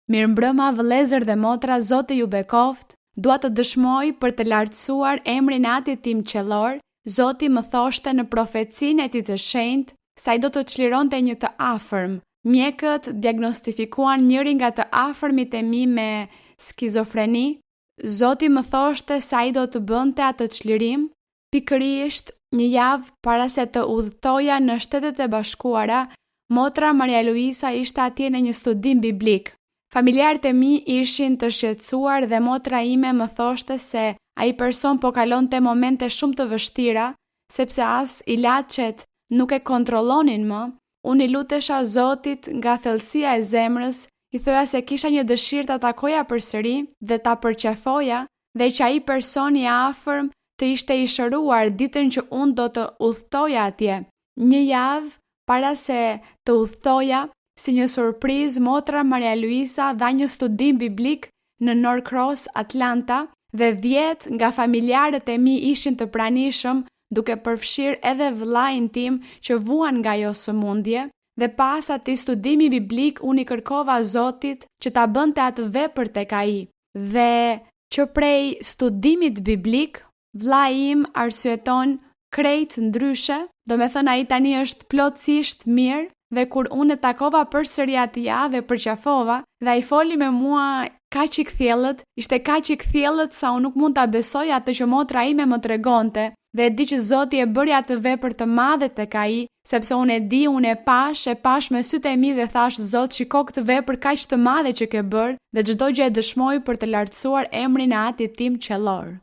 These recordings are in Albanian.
Mirëmbrëma vëllezër dhe motra, Zoti ju bekoft. Dua të dëshmoj për të lartësuar emrin e Atit tim qellor. Zoti më thoshte në profecinë e Tij të shenjtë se ai do të çlironte një të afërm. Mjekët diagnostifikuan njërin nga të afërmit e mi me skizofreni. Zoti më thoshte se ai do të bënte atë çlirim pikërisht një javë para se të udhëtoja në Shtetet e Bashkuara. Motra Maria Luisa ishte atje në një studim biblik. Familjarët e mi ishin të shqetësuar dhe motra ime më thoshte se ai person po kalonte momente shumë të vështira, sepse as ilaçet nuk e kontrollonin më. Unë i lutesha Zotit nga thellësia e zemrës, i thoja se kisha një dëshirë të takoja përsëri dhe ta përqafoja, dhe që ai person i afërm të ishte i shëruar ditën që unë do të udhëtoja atje. Një javë para se të udhëtoja, si një surprizë, motra Maria Luisa dha një studim biblik në Norcross, Atlanta, dhe 10 nga familjarët e mi ishin të pranishëm, duke përfshirë edhe vëllain tim që vuan nga ajo sëmundje, dhe pas atij studimi biblik unë i kërkova Zotit që ta bënte atë vepër tek ai. Dhe që prej studimit biblik, vllai im arsyeton krejt ndryshe, do me thënë ai tani është plotësisht mirë. Dhe kur unë e takova përsëri atij dhe përqafova, dhe ai foli me mua kaq i kthjellët, ishte kaq i kthjellët sa unë nuk mund ta besoj atë që motra ime më tregonte, dhe e di që Zoti e bëri atë vepër të madhe tek ai, sepse unë e di, unë e pash me sytë e mi dhe thash, Zot, shiko këtë vepër kaq të madhe që ke bërë, dhe çdo gjë e dëshmoj për të lartësuar emrin e Atit tim qellor.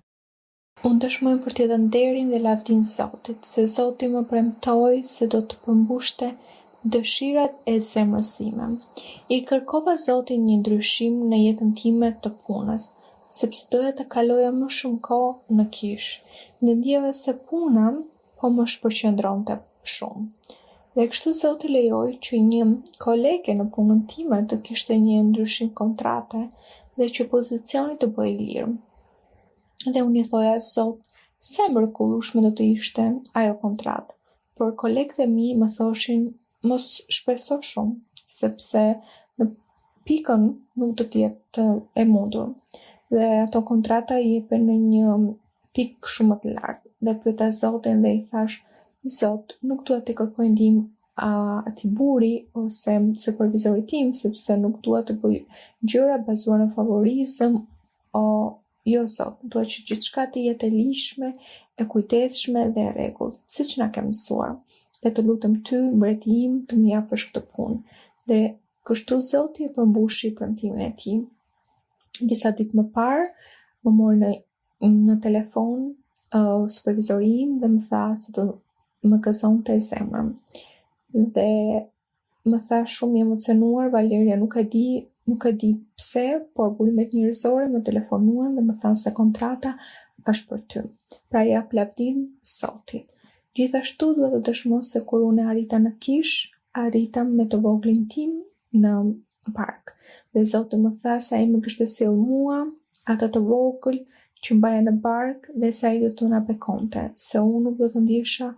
Unë dëshmoj për t'i dhënë nderin dhe lavdinë Zotit, se Zoti më premtoi se do të përmbushte dëshirat e zemrës time. I kërkova Zotin një ndryshim në jetën time të punës, sepse doja të kaloja më shumë kohë në kish. Dhe ndjeva se puna po më shpërqendronte shumë. Dhe kështu Zoti lejoi që një kolege në punën time të kishte një ndryshim kontrate dhe që pozicioni të bëhej lirë. Dhe unë i thoja, Zot, sa mrekullueshme do të ishte ajo kontratë. Por kolegët e mi më thoshin mos shpreso shumë, sepse në pikën nuk do të jetë e mundur. Dhe ato kontrata i jepen në një pikë shumë më të lartë. Dhe pyeta Zotin dhe i thash, Zot, nuk dua të kërkoj ndihmë atij buri ose supervizorit tim, sepse nuk dua të bëj gjëra bazuar në favorizëm, jo Zot, dua që gjithçka të jetë e lishme, e kujdesshme dhe e rregullt, siç na ke mësuar. Dhe të lutem ty, mbreti im, të më japësh këtë punë. Dhe kështu Zoti e përmbushi premtimin e tij. Disa ditë më parë, më mori në telefon supervizori im dhe më tha se do më gëzonte zemrën. Dhe më tha shumë i emocionuar, Valeria, nuk e di pse, por burimet njerëzore më telefonuan dhe më thanë se kontrata është për ty. Pra jap lavdinë Zotit. Gjithashtu duhet të dëshmoj se kur unë arrita në kish, arrita me të voglin tim në park. Dhe Zoti më tha se ai më kishte sjell mua atë të vogël që mbaja në park dhe se ai do të na bekonte, se unë nuk do të ndjesha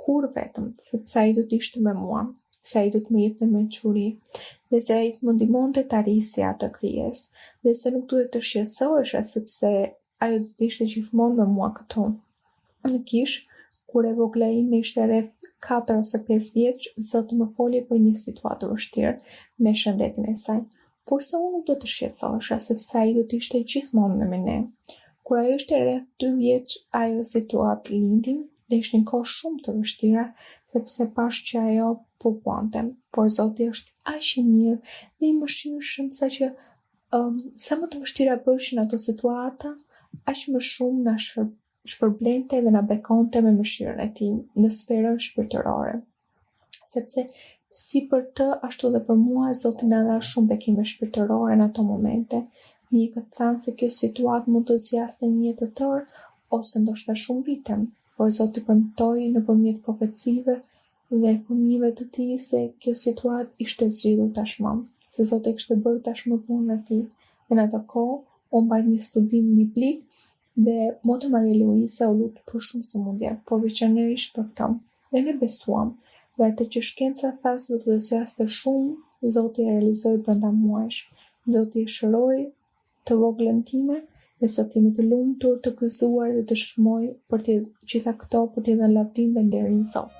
kur vetëm, sepse ai do të ishte me mua, se ai do të më jepte mençuri, dhe se ai të më ndihmonte ta rrisja atë krijesë, dhe se nuk duhet të shqetësohesha sepse ajo do të ishte gjithmonë me mua këtu. Në kish, kur e vogla ime ishte rreth 4 ose 5 vjeç, Zoti më foli për një situatë vështirë me shëndetin e saj. Kurse unë nuk do të shqetësohesha sepse ai do të ishte gjithmonë me ne. Kur ajo ishte rreth 2 vjeç, ajo situatë lindi dhe ishin kohë shumë të vështira sepse pash që ajo po puante. Por Zoti është aq i mirë dhe i mëshirshëm saqë sa më të vështira bëshin ato situata, aq më shumë na shpërblente dhe na bekonte me mëshirën e tij në sferën shpirtërore. Sepse si për të, ashtu dhe për mua, Zoti na dha shumë bekime shpirtërore në ato momente. Mjekët thanë se kjo situatë mund të zgjasë një jetë të tërë ose ndoshta shumë vite, por Zoti premtoi nëpërmjet profecive dhe fëmijëve të tij se kjo situatë ishte zgjidhur tashmë, se Zoti kishte bërë tashmë punën e tij. Dhe në atë kohë, unë mbaj një studim biblik dhe motra Maria Luisa u lut për shumë sëmundje, por veçanërisht për këtë. Dhe ne besuam, dhe atë që shkenca tha se do të zgjaste shumë, Zoti e realizoi brenda muajsh. Zoti e shëroj të voglën time dhe sot jemi të lumtur, të gëzuar dhe të shmoj për të gjitha këto për të dhënë lavdinë dhe nderin sot.